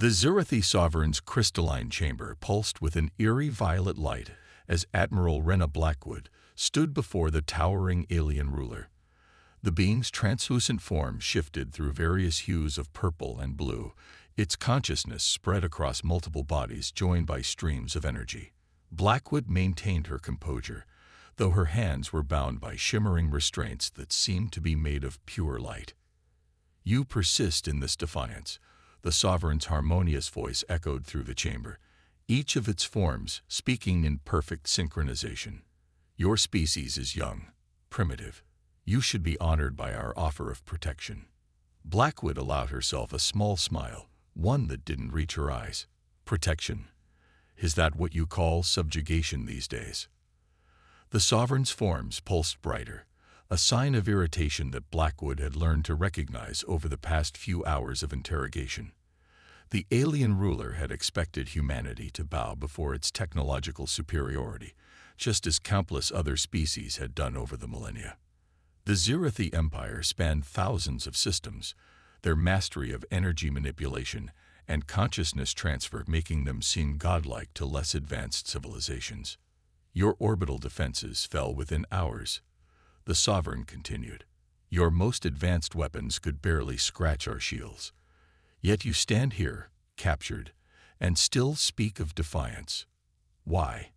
The Zurathi Sovereign's crystalline chamber pulsed with an eerie violet light as Admiral Rena Blackwood stood before the towering alien ruler. The being's translucent form shifted through various hues of purple and blue, its consciousness spread across multiple bodies joined by streams of energy. Blackwood maintained her composure, though her hands were bound by shimmering restraints that seemed to be made of pure light. "You persist in this defiance," the Sovereign's harmonious voice echoed through the chamber, each of its forms speaking in perfect synchronization. "Your species is young, primitive. You should be honored by our offer of protection." Blackwood allowed herself a small smile, one that didn't reach her eyes. "Protection? Is that what you call subjugation these days?" The Sovereign's forms pulsed brighter, a sign of irritation that Blackwood had learned to recognize over the past few hours of interrogation. The alien ruler had expected humanity to bow before its technological superiority, just as countless other species had done over the millennia. The Zurathi Empire spanned thousands of systems, their mastery of energy manipulation and consciousness transfer making them seem godlike to less advanced civilizations. "Your orbital defenses fell within hours," the Sovereign continued. "Your most advanced weapons could barely scratch our shields. Yet you stand here, captured, and still speak of defiance. Why?"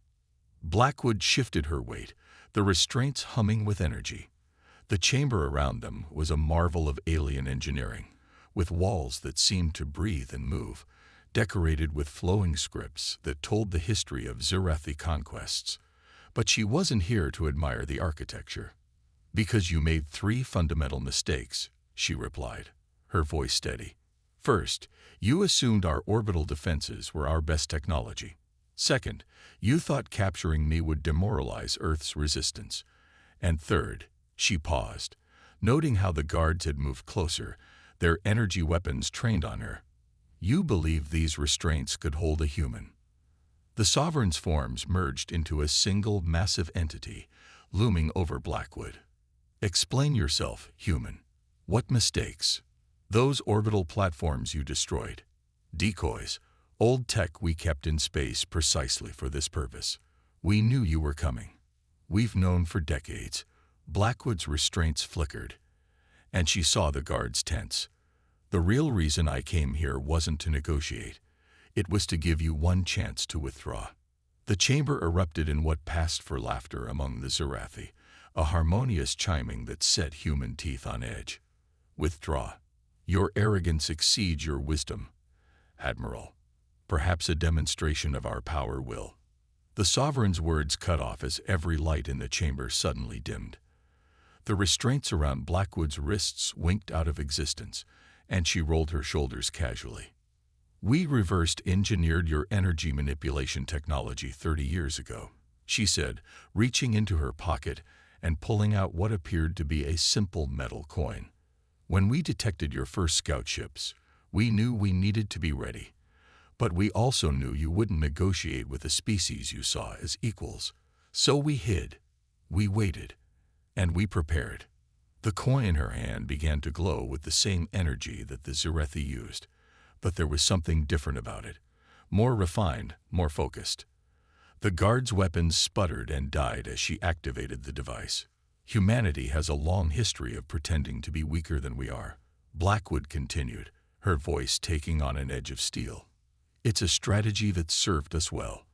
Blackwood shifted her weight, the restraints humming with energy. The chamber around them was a marvel of alien engineering, with walls that seemed to breathe and move, decorated with flowing scripts that told the history of Zurathi conquests. But she wasn't here to admire the architecture. "Because you made 3 fundamental mistakes," she replied, her voice steady. "First, you assumed our orbital defenses were our best technology. Second, you thought capturing me would demoralize Earth's resistance. And third," she paused, noting how the guards had moved closer, their energy weapons trained on her, "you believed these restraints could hold a human." The Sovereign's forms merged into a single massive entity, looming over Blackwood. "Explain yourself, human. What mistakes?" "Those orbital platforms you destroyed. Decoys, old tech we kept in space precisely for this purpose. We knew you were coming. We've known for decades." Blackwood's restraints flickered, and she saw the guards tense. "The real reason I came here wasn't to negotiate. It was to give you one chance to withdraw." The chamber erupted in what passed for laughter among the Zurathi, a harmonious chiming that set human teeth on edge. "Withdraw? Your arrogance exceeds your wisdom, Admiral. Perhaps a demonstration of our power will." The Sovereign's words cut off as every light in the chamber suddenly dimmed. The restraints around Blackwood's wrists winked out of existence, and she rolled her shoulders casually. "We reversed engineered your energy manipulation technology 30 years ago," she said, reaching into her pocket and pulling out what appeared to be a simple metal coin. "When we detected your first scout ships, we knew we needed to be ready. But we also knew you wouldn't negotiate with the species you saw as equals. So we hid, we waited, and we prepared." The coin in her hand began to glow with the same energy that the Zurathi used, but there was something different about it, more refined, more focused. The guard's weapons sputtered and died as she activated the device. "Humanity has a long history of pretending to be weaker than we are," Blackwood continued, her voice taking on an edge of steel. "It's a strategy that served us well.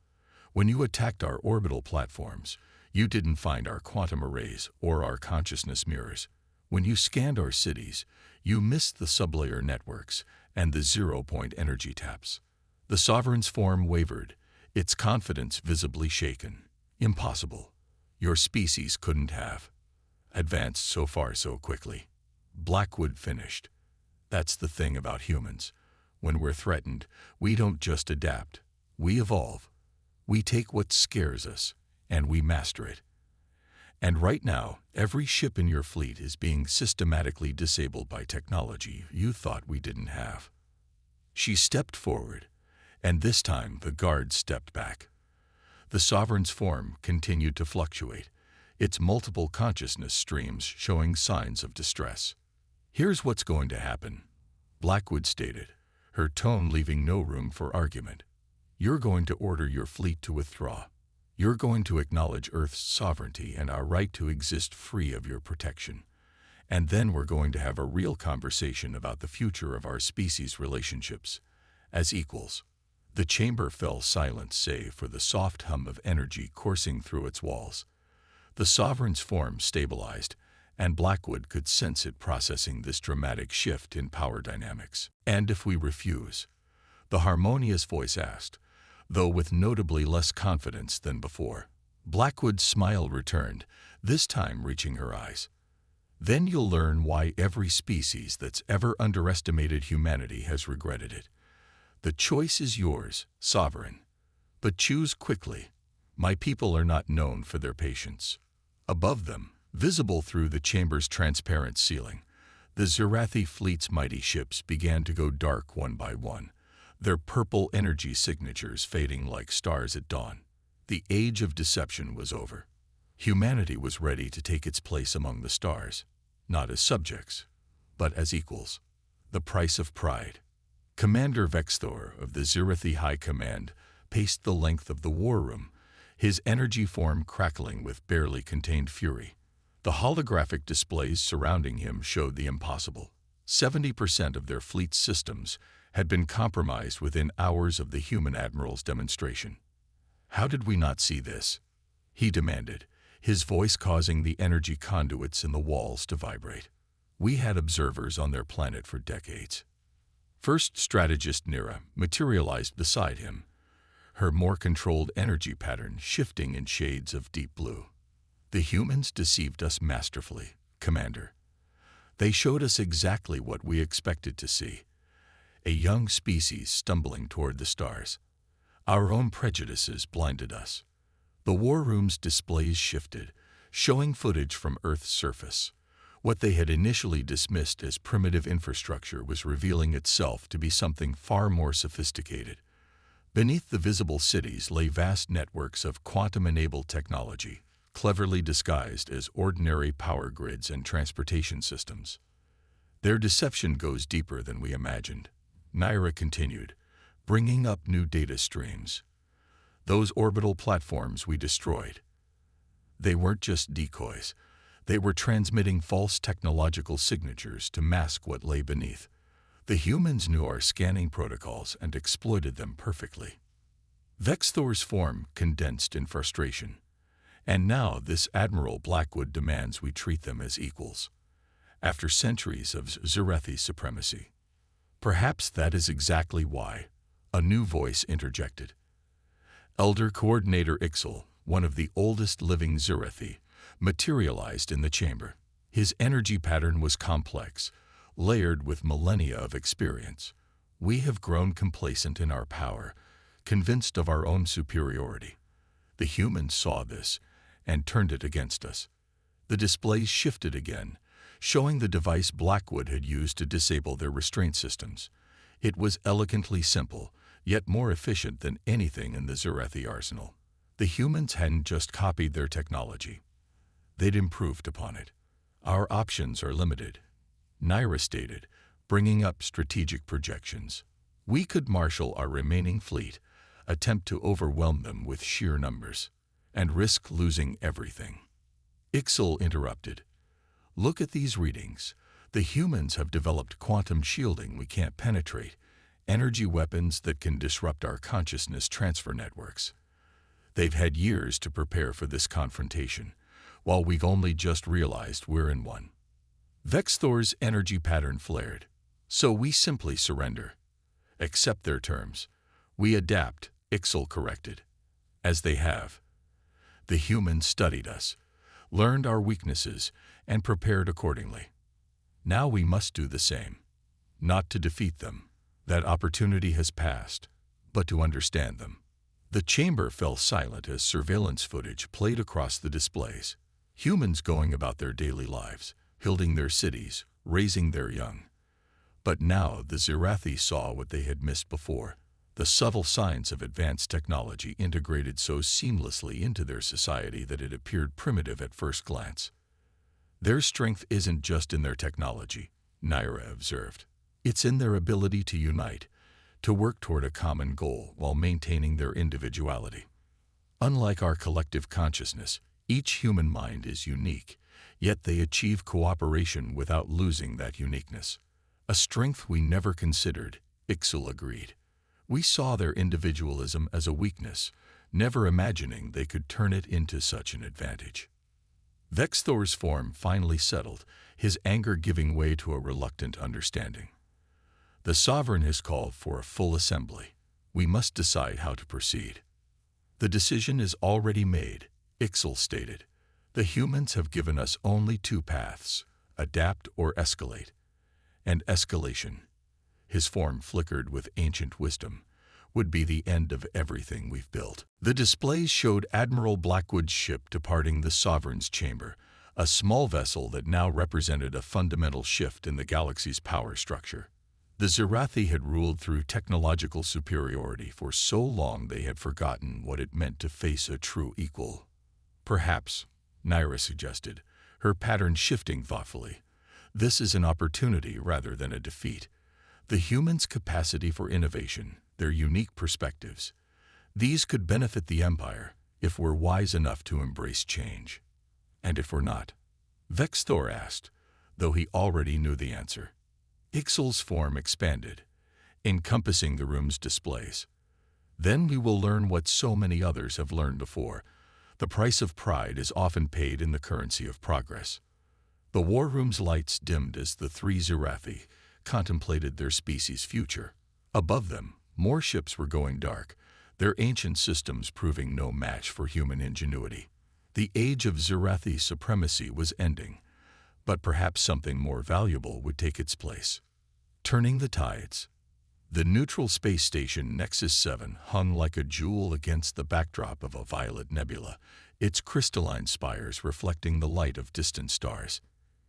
When you attacked our orbital platforms, you didn't find our quantum arrays or our consciousness mirrors. When you scanned our cities, you missed the sublayer networks and the zero-point energy taps." The Sovereign's form wavered, its confidence visibly shaken. "Impossible. Your species couldn't have advanced so far so quickly," Blackwood finished. "That's the thing about humans. When we're threatened, we don't just adapt. We evolve. We take what scares us, and we master it. And right now, every ship in your fleet is being systematically disabled by technology you thought we didn't have." She stepped forward, and this time the guards stepped back. The Sovereign's form continued to fluctuate, its multiple consciousness streams showing signs of distress. "Here's what's going to happen," Blackwood stated, her tone leaving no room for argument. You're going to order your fleet to withdraw. You're going to acknowledge Earth's sovereignty and our right to exist free of your protection. And then we're going to have a real conversation about the future of our species' relationships as equals. The chamber fell silent save for the soft hum of energy coursing through its walls. The sovereign's form stabilized, and Blackwood could sense it processing this dramatic shift in power dynamics. "And if we refuse?" the harmonious voice asked, though with notably less confidence than before. Blackwood's smile returned, this time reaching her eyes. "Then you'll learn why every species that's ever underestimated humanity has regretted it. The choice is yours, Sovereign. But choose quickly. My people are not known for their patience." Above them, visible through the chamber's transparent ceiling, the Zirathi fleet's mighty ships began to go dark one by one, their purple energy signatures fading like stars at dawn. The age of deception was over. Humanity was ready to take its place among the stars, not as subjects, but as equals. The price of pride. Commander Vexthor of the Zirathi High Command paced the length of the war room, his energy form crackling with barely contained fury. The holographic displays surrounding him showed the impossible. 70% of their fleet's systems had been compromised within hours of the human admiral's demonstration. "How did we not see this?" he demanded, his voice causing the energy conduits in the walls to vibrate. "We had observers on their planet for decades." First strategist Nira materialized beside him, her more controlled energy pattern shifting in shades of deep blue. "The humans deceived us masterfully, Commander. They showed us exactly what we expected to see. A young species stumbling toward the stars. Our own prejudices blinded us." The war room's displays shifted, showing footage from Earth's surface. What they had initially dismissed as primitive infrastructure was revealing itself to be something far more sophisticated. Beneath the visible cities lay vast networks of quantum-enabled technology, cleverly disguised as ordinary power grids and transportation systems. "Their deception goes deeper than we imagined," Naira continued, bringing up new data streams. "Those orbital platforms we destroyed. They weren't just decoys. They were transmitting false technological signatures to mask what lay beneath. The humans knew our scanning protocols and exploited them perfectly." Vexthor's form condensed in frustration. "And now this Admiral Blackwood demands we treat them as equals, after centuries of Zirathi supremacy." "Perhaps that is exactly why," a new voice interjected. Elder Coordinator Ixal, one of the oldest living Zirathi, materialized in the chamber. His energy pattern was complex, layered with millennia of experience. "We have grown complacent in our power, convinced of our own superiority. The humans saw this and turned it against us." The displays shifted again, showing the device Blackwood had used to disable their restraint systems. It was elegantly simple, yet more efficient than anything in the Zirathi arsenal. The humans hadn't just copied their technology. They'd improved upon it. "Our options are limited," Naira stated, bringing up strategic projections. "We could marshal our remaining fleet, attempt to overwhelm them with sheer numbers, and risk losing everything." Ixal interrupted. "Look at these readings. The humans have developed quantum shielding we can't penetrate, energy weapons that can disrupt our consciousness transfer networks. They've had years to prepare for this confrontation, while we've only just realized we're in one." Vexthor's energy pattern flared. "So we simply surrender. Accept their terms. We adapt," Ixal corrected. "As they have. The humans studied us, learned our weaknesses, and prepared accordingly. Now we must do the same. Not to defeat them. That opportunity has passed, but to understand them." The chamber fell silent as surveillance footage played across the displays. Humans going about their daily lives, building their cities, raising their young. But now the Zirathi saw what they had missed before, the subtle signs of advanced technology integrated so seamlessly into their society that it appeared primitive at first glance. "Their strength isn't just in their technology," Naira observed. "It's in their ability to unite, to work toward a common goal while maintaining their individuality. Unlike our collective consciousness, each human mind is unique, yet they achieve cooperation without losing that uniqueness. A strength we never considered, Ixal agreed. We saw their individualism as a weakness, never imagining they could turn it into such an advantage. Vexthor's form finally settled, his anger giving way to a reluctant understanding. The sovereign has called for a full assembly. We must decide how to proceed. The decision is already made, Ixal stated. The humans have given us only two paths, adapt or escalate. And escalation, his form flickered with ancient wisdom, would be the end of everything we've built. The displays showed Admiral Blackwood's ship departing the Sovereign's chamber, a small vessel that now represented a fundamental shift in the galaxy's power structure. The Zirathi had ruled through technological superiority for so long they had forgotten what it meant to face a true equal. Perhaps, Naira suggested, her pattern shifting thoughtfully. This is an opportunity rather than a defeat. The humans' capacity for innovation, their unique perspectives, these could benefit the Empire if we're wise enough to embrace change. And if we're not? Vexthor asked, though he already knew the answer. Ixal's form expanded, encompassing the room's displays. Then we will learn what so many others have learned before. The price of pride is often paid in the currency of progress. The war room's lights dimmed as the three Zirathi contemplated their species' future. Above them, more ships were going dark, their ancient systems proving no match for human ingenuity. The age of Zirathi supremacy was ending, but perhaps something more valuable would take its place. Turning the tides. The neutral space station Nexus 7 hung like a jewel against the backdrop of a violet nebula, its crystalline spires reflecting the light of distant stars.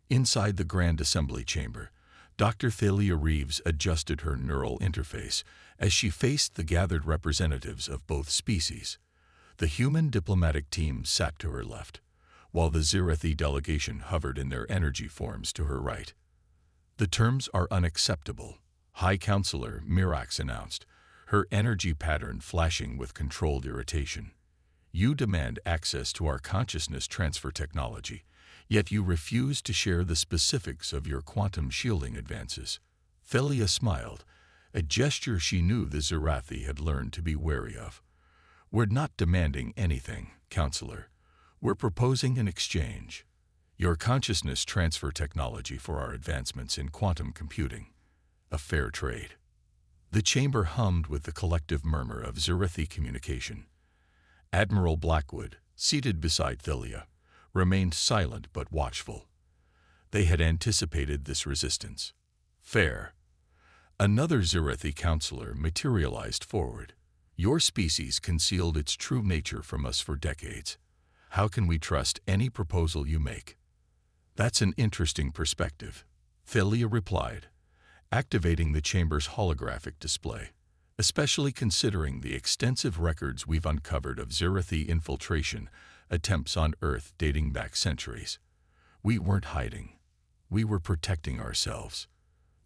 Inside the Grand Assembly Chamber, Dr. Thalia Reeves adjusted her neural interface as she faced the gathered representatives of both species. The human diplomatic team sat to her left, while the Zirathi delegation hovered in their energy forms to her right. The terms are unacceptable, High Counselor Mirax announced, her energy pattern flashing with controlled irritation. You demand access to our consciousness transfer technology, yet you refuse to share the specifics of your quantum shielding advances. Thalia smiled, a gesture she knew the Zirathi had learned to be wary of. We're not demanding anything, Counselor. We're proposing an exchange. Your consciousness transfer technology for our advancements in quantum computing. A fair trade. The chamber hummed with the collective murmur of Zirathi communication. Admiral Blackwood, seated beside Thalia, remained silent but watchful. They had anticipated this resistance. Fair. Another Zirathi counselor materialized forward. Your species concealed its true nature from us for decades. How can we trust any proposal you make? That's an interesting perspective, Thalia replied, activating the chamber's holographic display, especially considering the extensive records we've uncovered of Zirathi infiltration attempts on Earth dating back centuries. We weren't hiding. We were protecting ourselves.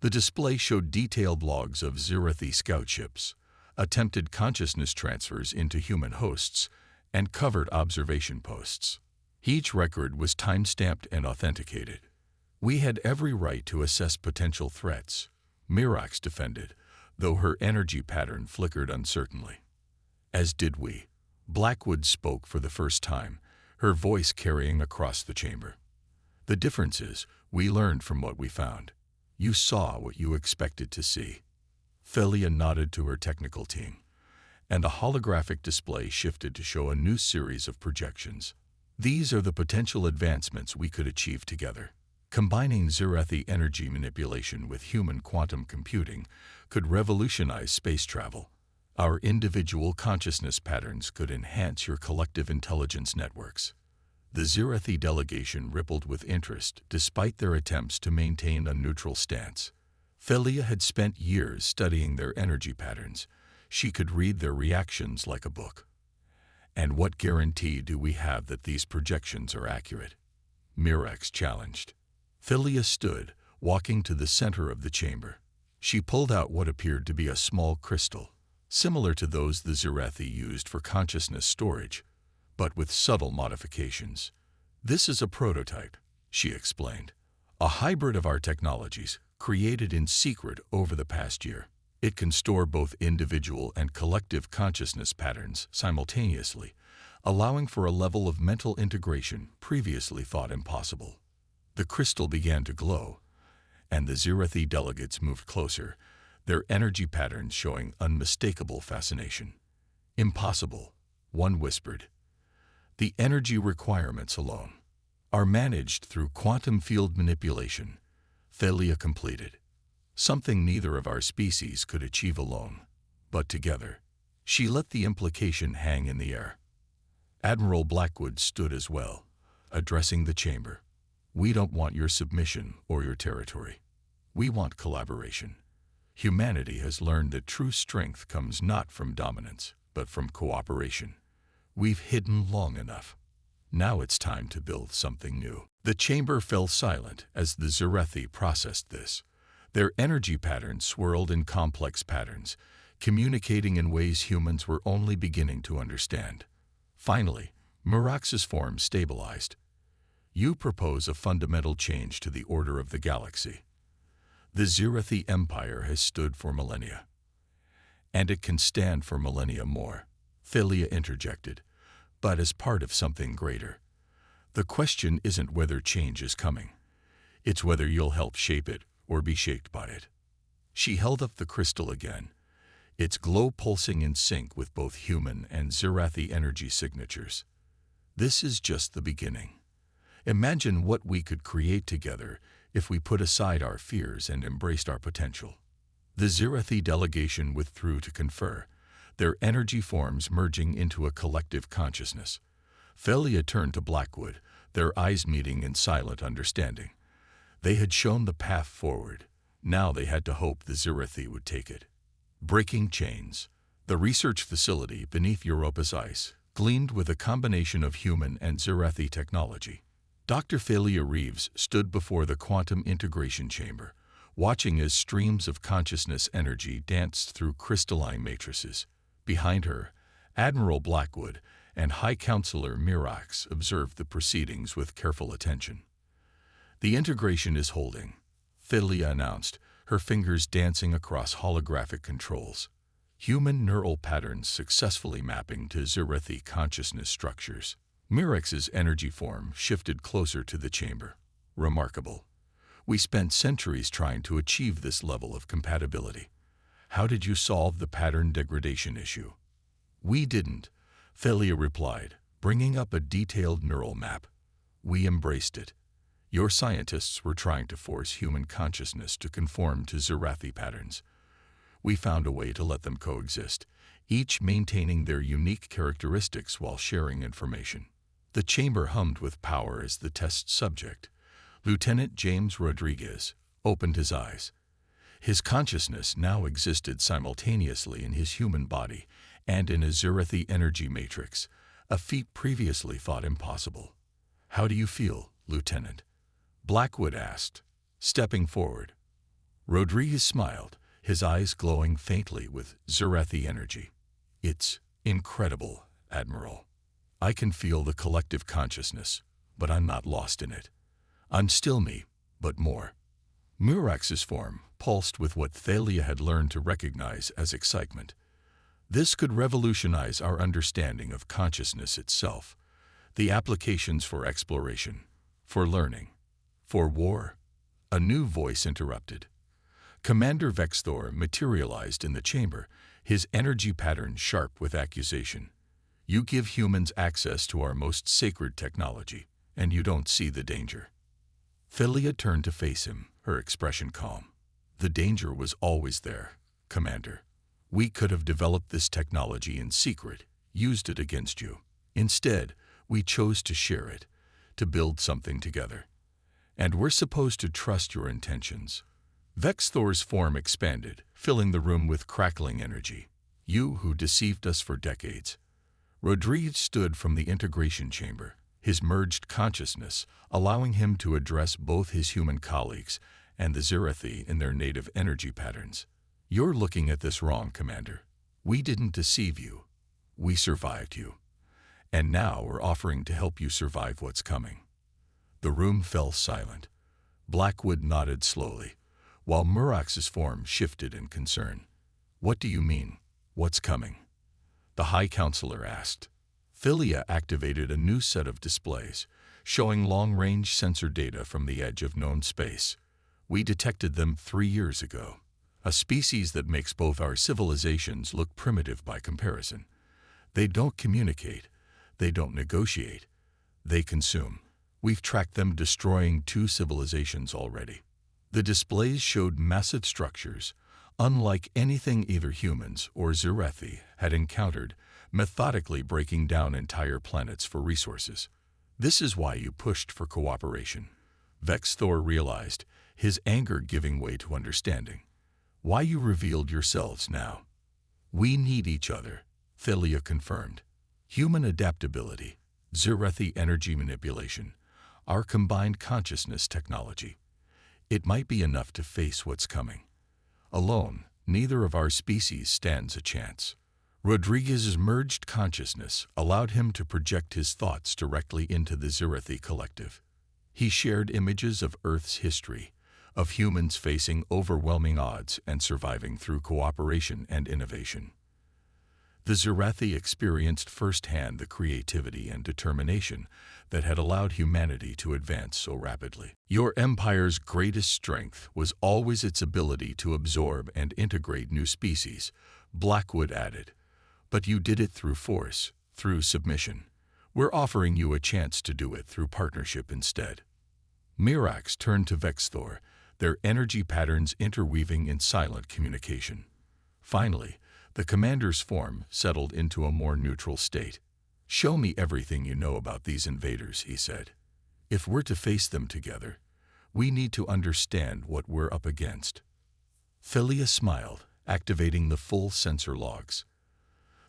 The display showed detailed logs of Zirathi scout ships, attempted consciousness transfers into human hosts, and covered observation posts. Each record was time-stamped and authenticated. We had every right to assess potential threats, Mirax defended, though her energy pattern flickered uncertainly. As did we. Blackwood spoke for the first time, her voice carrying across the chamber. The difference is, we learned from what we found. You saw what you expected to see. Thalia nodded to her technical team, and the holographic display shifted to show a new series of projections. These are the potential advancements we could achieve together. Combining Zirathi energy manipulation with human quantum computing could revolutionize space travel. Our individual consciousness patterns could enhance your collective intelligence networks. The Zirathi delegation rippled with interest despite their attempts to maintain a neutral stance. Thalia had spent years studying their energy patterns. She could read their reactions like a book. And what guarantee do we have that these projections are accurate? Mirax challenged. Thalia stood, walking to the center of the chamber. She pulled out what appeared to be a small crystal, similar to those the Zirathi used for consciousness storage, but with subtle modifications. "This is a prototype," she explained. "A hybrid of our technologies, created in secret over the past year. It can store both individual and collective consciousness patterns simultaneously, allowing for a level of mental integration previously thought impossible." The crystal began to glow, and the Zirathi delegates moved closer, their energy patterns showing unmistakable fascination. "Impossible," one whispered. "The energy requirements alone are managed through quantum field manipulation," Thalia completed. "Something neither of our species could achieve alone, but together." She let the implication hang in the air. Admiral Blackwood stood as well, addressing the chamber. "We don't want your submission or your territory. We want collaboration. Humanity has learned that true strength comes not from dominance, but from cooperation. We've hidden long enough. Now it's time to build something new." The chamber fell silent as the Zirathi processed this. Their energy patterns swirled in complex patterns, communicating in ways humans were only beginning to understand. Finally, Mirax's form stabilized. "You propose a fundamental change to the order of the galaxy. The Zirathi Empire has stood for millennia, and it can stand for millennia more," Thalia interjected, "but as part of something greater. The question isn't whether change is coming. It's whether you'll help shape it or be shaped by it." She held up the crystal again, its glow pulsing in sync with both human and Zirathi energy signatures. "This is just the beginning. Imagine what we could create together if we put aside our fears and embraced our potential." The Zirathi delegation withdrew to confer, their energy forms merging into a collective consciousness. Thalia turned to Blackwood, their eyes meeting in silent understanding. They had shown the path forward. Now they had to hope the Zirathi would take it. Breaking chains. The research facility beneath Europa's ice gleamed with a combination of human and Zirathi technology. Dr. Thalia Reeves stood before the quantum integration chamber, watching as streams of consciousness energy danced through crystalline matrices. Behind her, Admiral Blackwood and High Counselor Mirax observed the proceedings with careful attention. "The integration is holding," Thalia announced, her fingers dancing across holographic controls. Human neural patterns successfully mapping to Zirathi consciousness structures. Mirax's energy form shifted closer to the chamber. "Remarkable. We spent centuries trying to achieve this level of compatibility. How did you solve the pattern degradation issue?" "We didn't," Thalia replied, bringing up a detailed neural map. "We embraced it. Your scientists were trying to force human consciousness to conform to Zirathi patterns. We found a way to let them coexist, each maintaining their unique characteristics while sharing information." The chamber hummed with power as the test subject, Lieutenant James Rodriguez, opened his eyes. His consciousness now existed simultaneously in his human body and in a Zirathi energy matrix, a feat previously thought impossible. "How do you feel, Lieutenant?" Blackwood asked, stepping forward. Rodriguez smiled, his eyes glowing faintly with Zirathi energy. "It's incredible, Admiral. I can feel the collective consciousness, but I'm not lost in it. I'm still me, but more." Mirax's form pulsed with what Thalia had learned to recognize as excitement. This could revolutionize our understanding of consciousness itself, the applications for exploration, for learning, for war. A new voice interrupted. Commander Vexthor materialized in the chamber, his energy pattern sharp with accusation. "You give humans access to our most sacred technology, and you don't see the danger." Thalia turned to face him, her expression calm. "The danger was always there, Commander. We could have developed this technology in secret, used it against you. Instead, we chose to share it, to build something together. And we're supposed to trust your intentions." Vexthor's form expanded, filling the room with crackling energy. "You who deceived us for decades." Rodriguez stood from the integration chamber, his merged consciousness allowing him to address both his human colleagues and the Zirathi in their native energy patterns. You're looking at this wrong, Commander. We didn't deceive you. We survived you. And now we're offering to help you survive what's coming. The room fell silent. Blackwood nodded slowly, while Murax's form shifted in concern. What do you mean, what's coming? The High Counselor asked. Philia activated a new set of displays, showing long-range sensor data from the edge of known space. We detected them 3 years ago. A species that makes both our civilizations look primitive by comparison. They don't communicate. They don't negotiate. They consume. We've tracked them destroying 2 civilizations already. The displays showed massive structures, unlike anything either humans or Zirathi had encountered, methodically breaking down entire planets for resources. This is why you pushed for cooperation. Vexthor realized, his anger giving way to understanding. Why you revealed yourselves now. We need each other, Philia confirmed. Human adaptability, Zirathi energy manipulation, our combined consciousness technology. It might be enough to face what's coming. Alone, neither of our species stands a chance. Rodriguez's merged consciousness allowed him to project his thoughts directly into the Zirathi collective. He shared images of Earth's history, of humans facing overwhelming odds and surviving through cooperation and innovation. The Zirathi experienced firsthand the creativity and determination that had allowed humanity to advance so rapidly. Your empire's greatest strength was always its ability to absorb and integrate new species, Blackwood added. But you did it through force, through submission. We're offering you a chance to do it through partnership instead. Mirax turned to Vexthor, their energy patterns interweaving in silent communication. Finally, the commander's form settled into a more neutral state. Show me everything you know about these invaders, he said. If we're to face them together, we need to understand what we're up against. Philia smiled, activating the full sensor logs.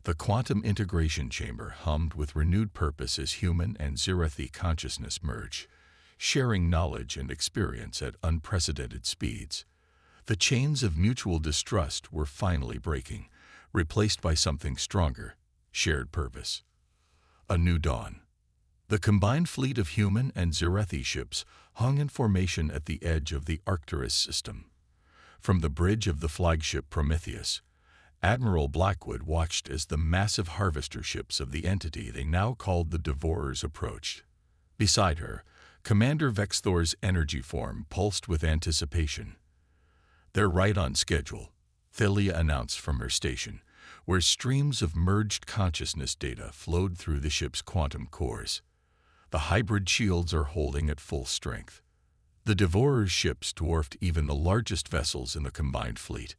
The quantum integration chamber hummed with renewed purpose as human and Zirathi consciousness merged, sharing knowledge and experience at unprecedented speeds. The chains of mutual distrust were finally breaking, replaced by something stronger, shared purpose. A new dawn. The combined fleet of human and Zirathi ships hung in formation at the edge of the Arcturus system. From the bridge of the flagship Prometheus, Admiral Blackwood watched as the massive harvester ships of the entity they now called the Devourers approached. Beside her, Commander Vexthor's energy form pulsed with anticipation. They're right on schedule, Philia announced from her station, where streams of merged consciousness data flowed through the ship's quantum cores. The hybrid shields are holding at full strength. The Devourers' ships dwarfed even the largest vessels in the combined fleet.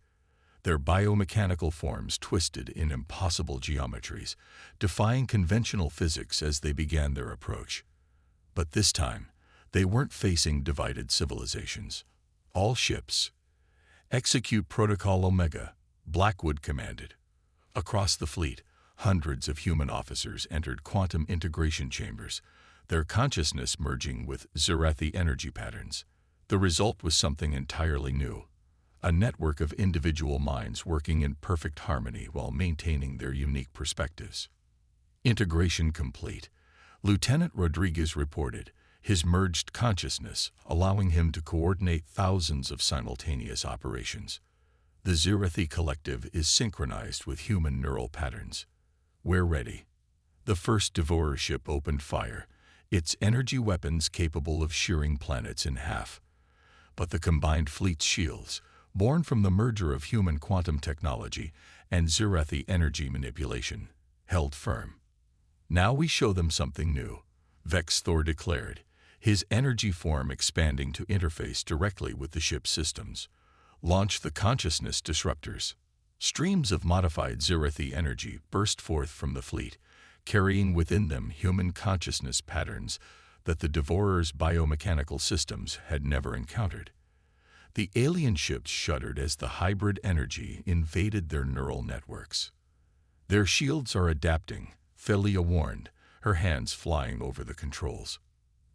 Their biomechanical forms twisted in impossible geometries, defying conventional physics as they began their approach. But this time, they weren't facing divided civilizations. All ships. Execute Protocol Omega, Blackwood commanded. Across the fleet, hundreds of human officers entered quantum integration chambers, their consciousness merging with Zirathi energy patterns. The result was something entirely new. A network of individual minds working in perfect harmony while maintaining their unique perspectives. Integration complete. Lieutenant Rodriguez reported, his merged consciousness allowing him to coordinate thousands of simultaneous operations. The Zirathi collective is synchronized with human neural patterns. We're ready. The first Devourer ship opened fire, its energy weapons capable of shearing planets in half. But the combined fleet's shields, born from the merger of human quantum technology and Zirathi energy manipulation, held firm. Now we show them something new, Vexthor declared, his energy form expanding to interface directly with the ship's systems. Launch the consciousness disruptors. Streams of modified Zirathi energy burst forth from the fleet, carrying within them human consciousness patterns that the Devourers' biomechanical systems had never encountered. The alien ships shuddered as the hybrid energy invaded their neural networks. Their shields are adapting, Philia warned, her hands flying over the controls.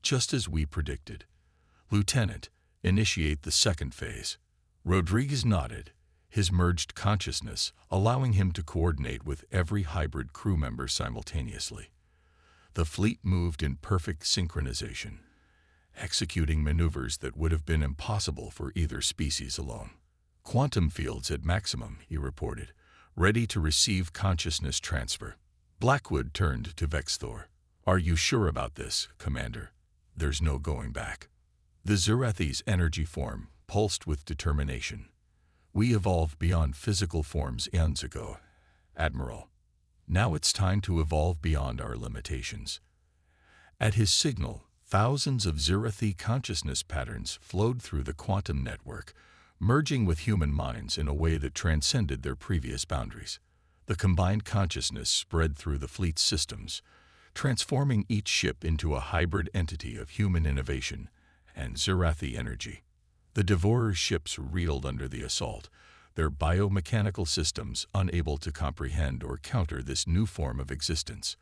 Just as we predicted. Lieutenant, Initiate the second phase. Rodriguez nodded, his merged consciousness allowing him to coordinate with every hybrid crew member simultaneously. The fleet moved in perfect synchronization, executing maneuvers that would have been impossible for either species alone. Quantum fields at maximum, he reported, ready to receive consciousness transfer. Blackwood turned to Vexthor. Are you sure about this, Commander? There's no going back. The Zurathi's energy form pulsed with determination. We evolved beyond physical forms eons ago, Admiral. Now it's time to evolve beyond our limitations. At his signal, thousands of Zurathi consciousness patterns flowed through the quantum network, merging with human minds in a way that transcended their previous boundaries. The combined consciousness spread through the fleet's systems, transforming each ship into a hybrid entity of human innovation and Zurathi energy. The Devorer's ships reeled under the assault, their biomechanical systems unable to comprehend or counter this new form of existence.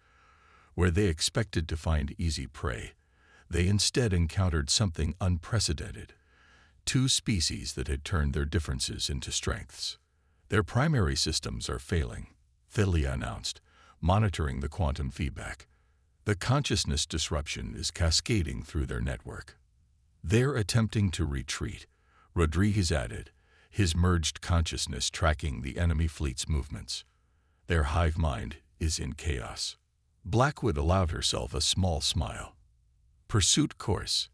Where they expected to find easy prey, they instead encountered something unprecedented. Two species that had turned their differences into strengths. Their primary systems are failing, Thelia announced, monitoring the quantum feedback. The consciousness disruption is cascading through their network. They're attempting to retreat, Rodriguez added, his merged consciousness tracking the enemy fleet's movements. Their hive mind is in chaos. Blackwood allowed herself a small smile. Pursuit course.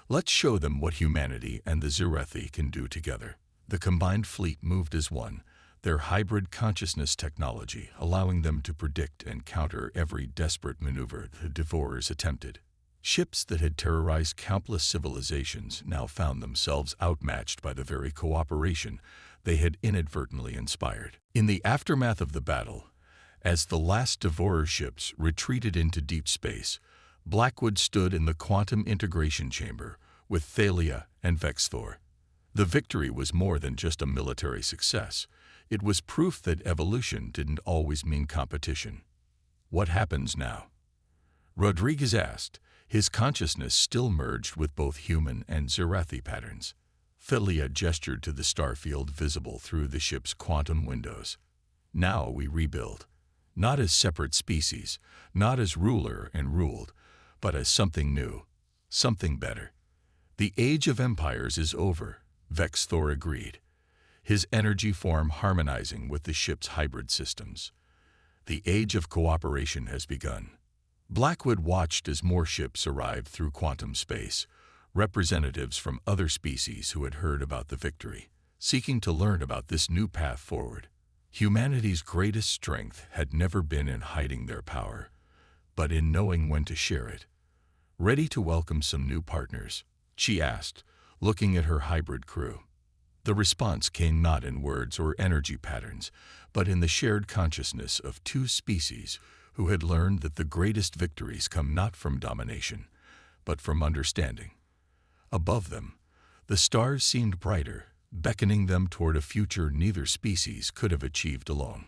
Let's show them what humanity and the Zurathi can do together. The combined fleet moved as one, their hybrid consciousness technology allowing them to predict and counter every desperate maneuver the Devorers attempted. Ships that had terrorized countless civilizations now found themselves outmatched by the very cooperation they had inadvertently inspired. In the aftermath of the battle, as the last Devorer ships retreated into deep space, Blackwood stood in the quantum integration chamber with Thalia and Vexthor. The victory was more than just a military success. It was proof that evolution didn't always mean competition. What happens now? Rodriguez asked, his consciousness still merged with both human and Zurathi patterns. Thalia gestured to the starfield visible through the ship's quantum windows. Now we rebuild. Not as separate species, not as ruler and ruled, but as something new, something better. The age of empires is over, Vexthor agreed, his energy form harmonizing with the ship's hybrid systems. The age of cooperation has begun. Blackwood watched as more ships arrived through quantum space, representatives from other species who had heard about the victory, seeking to learn about this new path forward. Humanity's greatest strength had never been in hiding their power, but in knowing when to share it. Ready to welcome some new partners? She asked, looking at her hybrid crew. The response came not in words or energy patterns, but in the shared consciousness of two species who had learned that the greatest victories come not from domination, but from understanding. Above them, the stars seemed brighter, beckoning them toward a future neither species could have achieved alone.